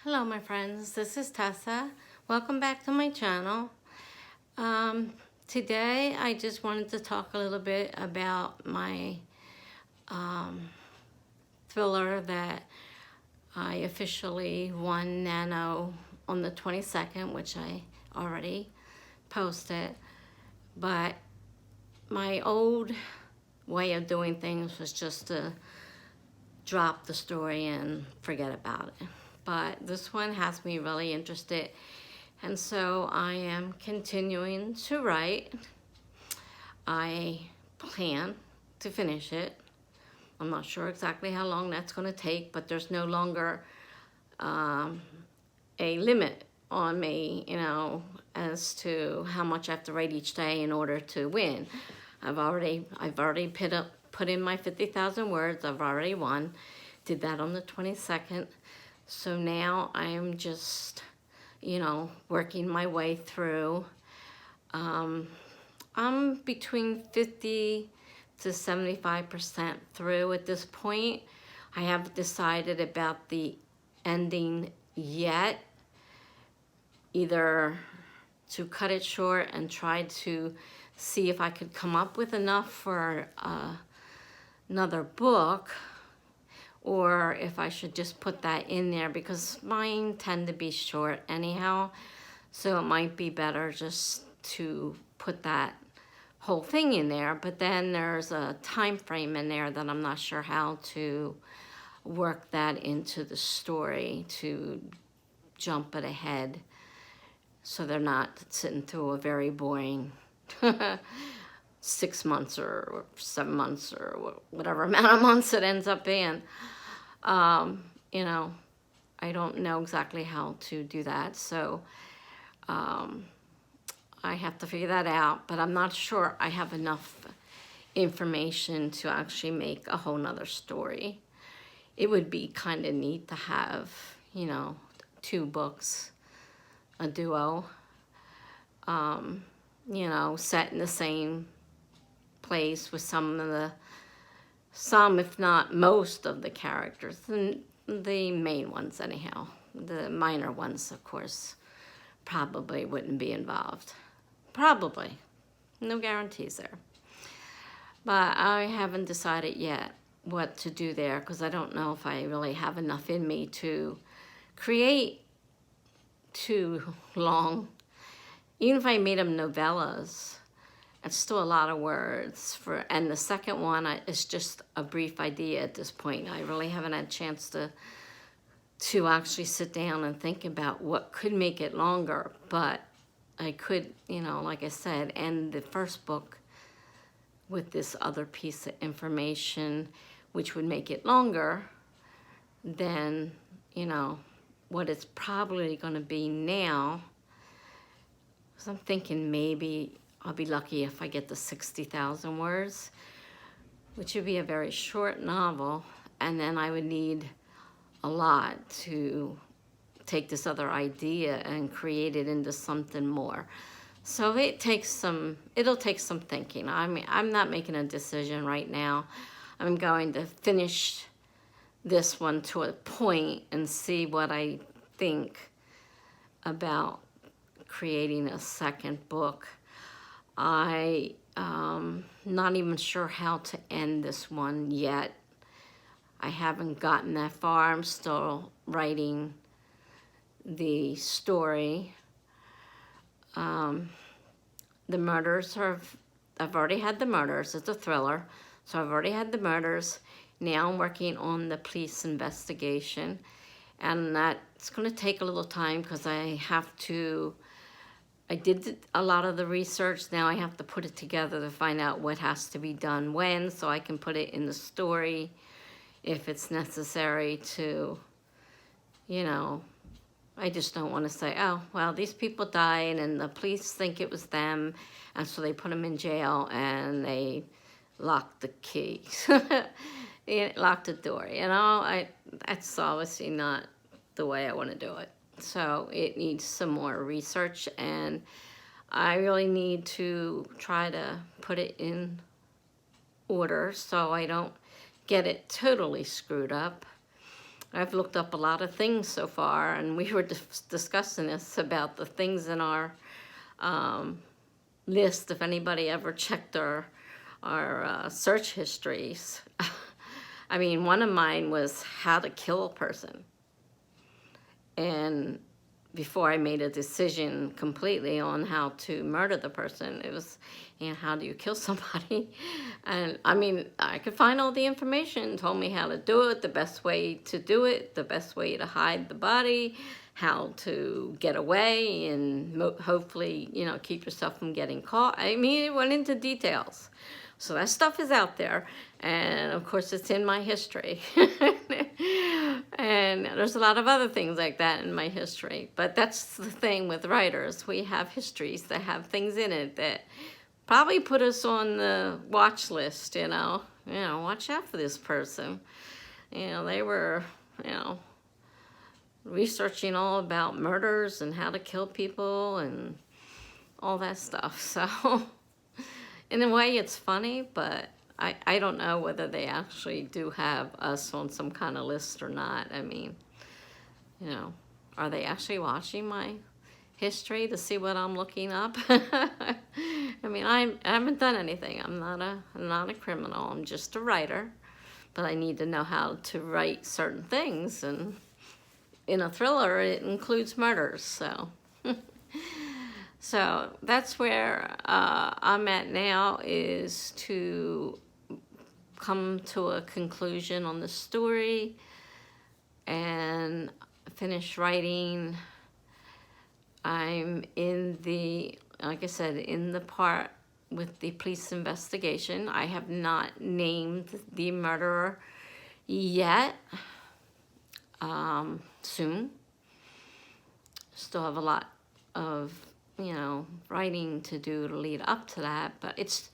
Hello my friends, this is Tessa. Welcome back to my channel. Today I just wanted to talk a little bit about my thriller that I officially won Nano on the 22nd, which I already posted. But my old way of doing things was just to drop the story and forget about it. But this one has me really interested, and so I am continuing to write. I plan to finish it. I'm not sure exactly how long that's going to take, but there's no longer a limit on me, as to how much I have to write each day in order to win. I've already put in my 50,000 words. I've already won. Did that on the 22nd. So now I'm just, working my way through. I'm between 50 to 75% through at this point. I haven't decided about the ending yet. Either to cut it short and try to see if I could come up with enough for another book, or if I should just put that in there, because mine tend to be short anyhow, so it might be better just to put that whole thing in there. But then there's a time frame in there that I'm not sure how to work that into the story to jump it ahead, so they're not sitting through a very boring 6 months or 7 months or whatever amount of months it ends up being. I don't know exactly how to do that, so I have to figure that out, but I'm not sure I have enough information to actually make a whole nother story. It would be kind of neat to have, 2 books, a duo, set in the same place with some, if not most of the characters, the main ones anyhow. The minor ones, of course, probably wouldn't be involved. Probably. No guarantees there. But I haven't decided yet what to do there, because I don't know if I really have enough in me to create too long. Even if I made them novellas, it's still a lot of words and the second one is just a brief idea at this point. I really haven't had a chance to actually sit down and think about what could make it longer, but I could, like I said, end the first book with this other piece of information, which would make it longer than, what it's probably going to be now. So I'm thinking maybe I'll be lucky if I get the 60,000 words, which would be a very short novel, and then I would need a lot to take this other idea and create it into something more. So it'll take some thinking. I mean, I'm not making a decision right now. I'm going to finish this one to a point and see what I think about creating a second book. Not even sure how to end this one yet. I haven't gotten that far. I'm still writing the story. The murders I've already had the murders. It's a thriller, so I've already had the murders. Now I'm working on the police investigation, and that's going to take a little time because I did a lot of the research. Now I have to put it together to find out what has to be done when, so I can put it in the story if it's necessary to, I just don't want to say, oh, well, these people died and the police think it was them, and so they put them in jail and they locked the key, locked the door, that's obviously not the way I want to do it. So it needs some more research, and I really need to try to put it in order so I don't get it totally screwed up. I've looked up a lot of things so far, and we were discussing this about the things in our list, if anybody ever checked our search histories. I mean, one of mine was how to kill a person. And before I made a decision completely on how to murder the person, it was, how do you kill somebody? And I mean, I could find all the information, told me how to do it, the best way to do it, the best way to hide the body, how to get away, and hopefully, keep yourself from getting caught. I mean, it went into details. So that stuff is out there, and of course it's in my history. And there's a lot of other things like that in my history. But that's the thing with writers. We have histories that have things in it that probably put us on the watch list, watch out for this person. They were, researching all about murders and how to kill people and all that stuff. So in a way, it's funny, but I don't know whether they actually do have us on some kind of list or not. I mean, are they actually watching my history to see what I'm looking up? I mean, I haven't done anything. I'm not a criminal. I'm just a writer, but I need to know how to write certain things, and in a thriller, it includes murders, so. So that's where I'm at now, is to come to a conclusion on the story and finish writing. I'm like I said, in the part with the police investigation. I have not named the murderer yet. Soon. Still have a lot of writing to do to lead up to that, but it's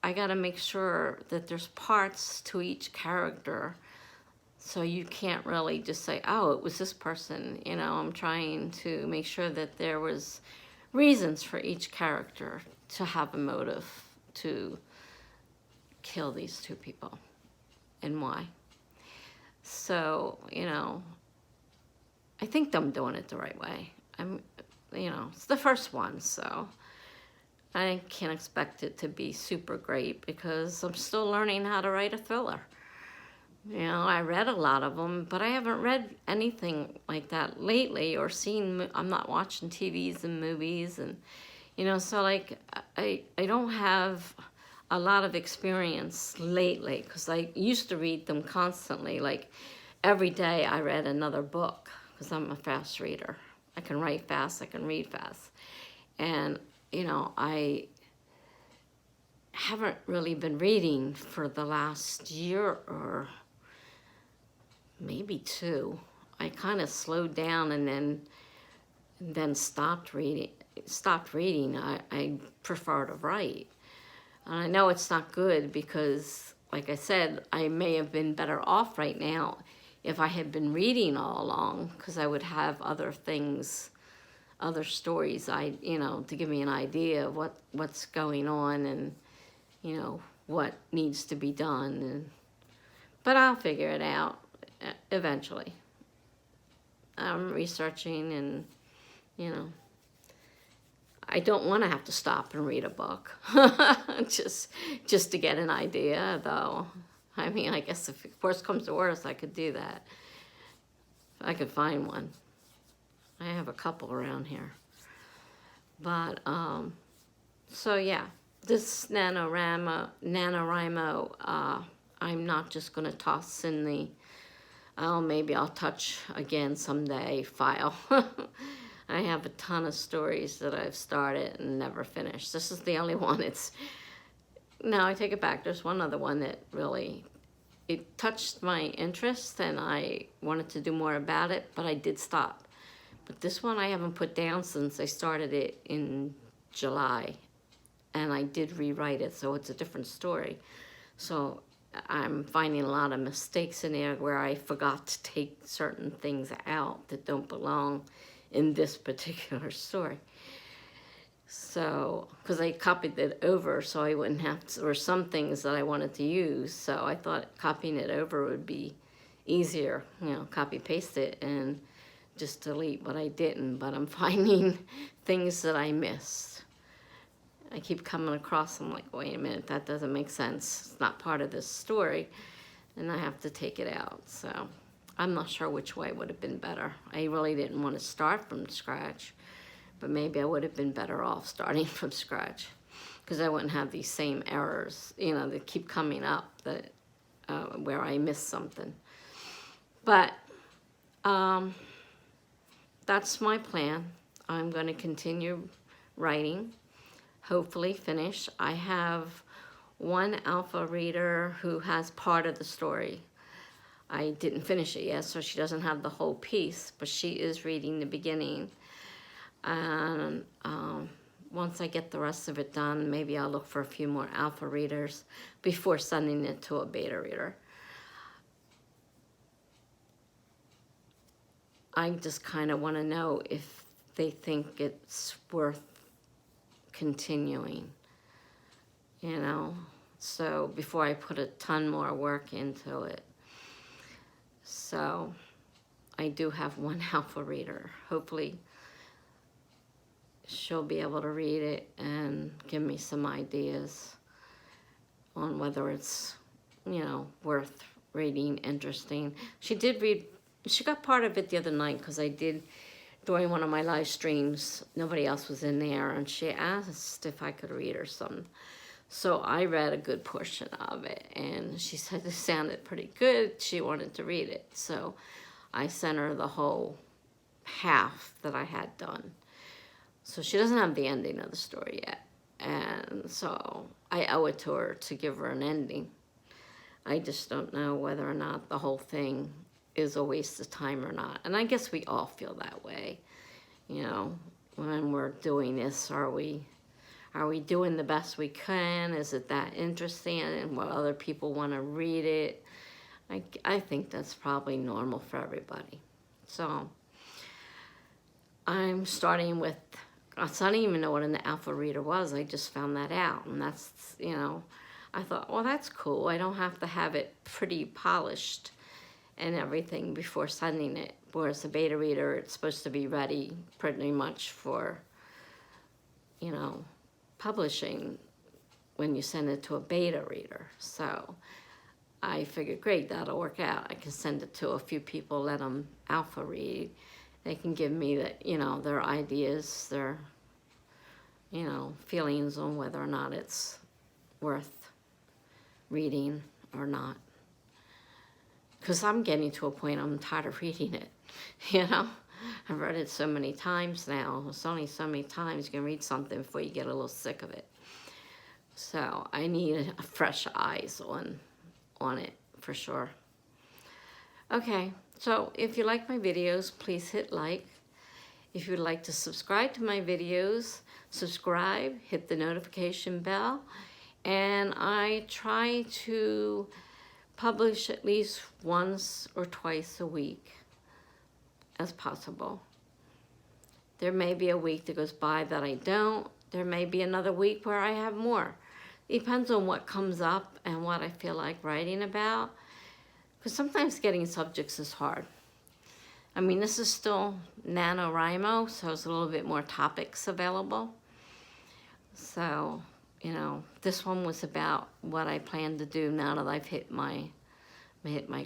I got to make sure that there's parts to each character, so you can't really just say, oh, it was this person. I'm trying to make sure that there was reasons for each character to have a motive to kill these two people, and why. So, I think I'm doing it the right way. It's the first one, so I can't expect it to be super great because I'm still learning how to write a thriller. I read a lot of them, but I haven't read anything like that lately or seen. I'm not watching TVs and movies, and, so like I don't have a lot of experience lately, because I used to read them constantly. Like every day I read another book, because I'm a fast reader. I can write fast, I can read fast. And, I haven't really been reading for the last year or maybe two. I kind of slowed down and then stopped reading. I prefer to write. And I know it's not good because, like I said, I may have been better off right now if I had been reading all along, because I would have other things, other stories, to give me an idea of what's going on and, what needs to be done. But I'll figure it out eventually. I'm researching and, I don't want to have to stop and read a book just to get an idea, though. I mean, I guess if worst comes to worst, I could do that. If I could find one. I have a couple around here. But, so yeah, this NaNoWriMo, I'm not just going to toss in the, maybe I'll touch again someday file. I have a ton of stories that I've started and never finished. This is the only one. No, I take it back. There's one other one that really, it touched my interest and I wanted to do more about it, but I did stop. But this one I haven't put down since I started it in July, and I did rewrite it, so it's a different story. So I'm finding a lot of mistakes in there where I forgot to take certain things out that don't belong in this particular story. So, because I copied it over so I wouldn't have to, or some things that I wanted to use, so I thought copying it over would be easier, you know, copy paste it and just delete what I didn't, but I'm finding things that I missed. I keep coming across them like, wait a minute, that doesn't make sense. It's not part of this story, and I have to take it out. So I'm not sure which way would have been better. I really didn't want to start from scratch, but maybe I would have been better off starting from scratch, because I wouldn't have these same errors, you know, that keep coming up that where I missed something. But that's my plan. I'm going to continue writing, hopefully finish. I have one alpha reader who has part of the story. I didn't finish it yet, so she doesn't have the whole piece, but she is reading the beginning. And once I get the rest of it done, maybe I'll look for a few more alpha readers before sending it to a beta reader. I just kind of want to know if they think it's worth continuing, you know, so before I put a ton more work into it. So I do have one alpha reader. Hopefully she'll be able to read it and give me some ideas on whether it's, you know, worth reading, interesting. She did read, she got part of it the other night, because I did, during one of my live streams, nobody else was in there, and she asked if I could read her something. So I read a good portion of it, and she said it sounded pretty good. She wanted to read it. So I sent her the whole half that I had done. So she doesn't have the ending of the story yet. And so I owe it to her to give her an ending. I just don't know whether or not the whole thing is a waste of time or not. And I guess we all feel that way. You know, when we're doing this, are we doing the best we can? Is it that interesting? And what other people want to read it? I think that's probably normal for everybody. So I'm starting with, I didn't even know what an alpha reader was. I just found that out. And that's, you know, I thought, well, that's cool. I don't have to have it pretty polished and everything before sending it. Whereas a beta reader, it's supposed to be ready pretty much for, you know, publishing when you send it to a beta reader. So I figured, great, that'll work out. I can send it to a few people, let them alpha read. They can give me the, you know, their ideas, their, you know, feelings on whether or not it's worth reading or not. Because I'm getting to a point I'm tired of reading it, you know? I've read it so many times now. It's only so many times you can read something before you get a little sick of it. So I need fresh eyes on it for sure. Okay, so if you like my videos, please hit like. If you'd like to subscribe to my videos, subscribe, hit the notification bell, and I try to publish at least once or twice a week as possible. There may be a week that goes by that I don't. There may be another week where I have more. It depends on what comes up and what I feel like writing about. Because sometimes getting subjects is hard. I mean, this is still NaNoWriMo, so it's a little bit more topics available. So, you know, this one was about what I plan to do now that I've hit my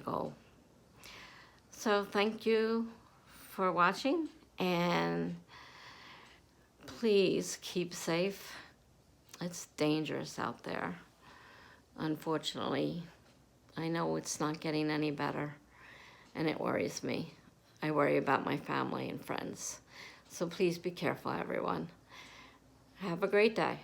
goal. So thank you for watching, and please keep safe. It's dangerous out there. Unfortunately, I know it's not getting any better, and it worries me. I worry about my family and friends. So please be careful, everyone. Have a great day.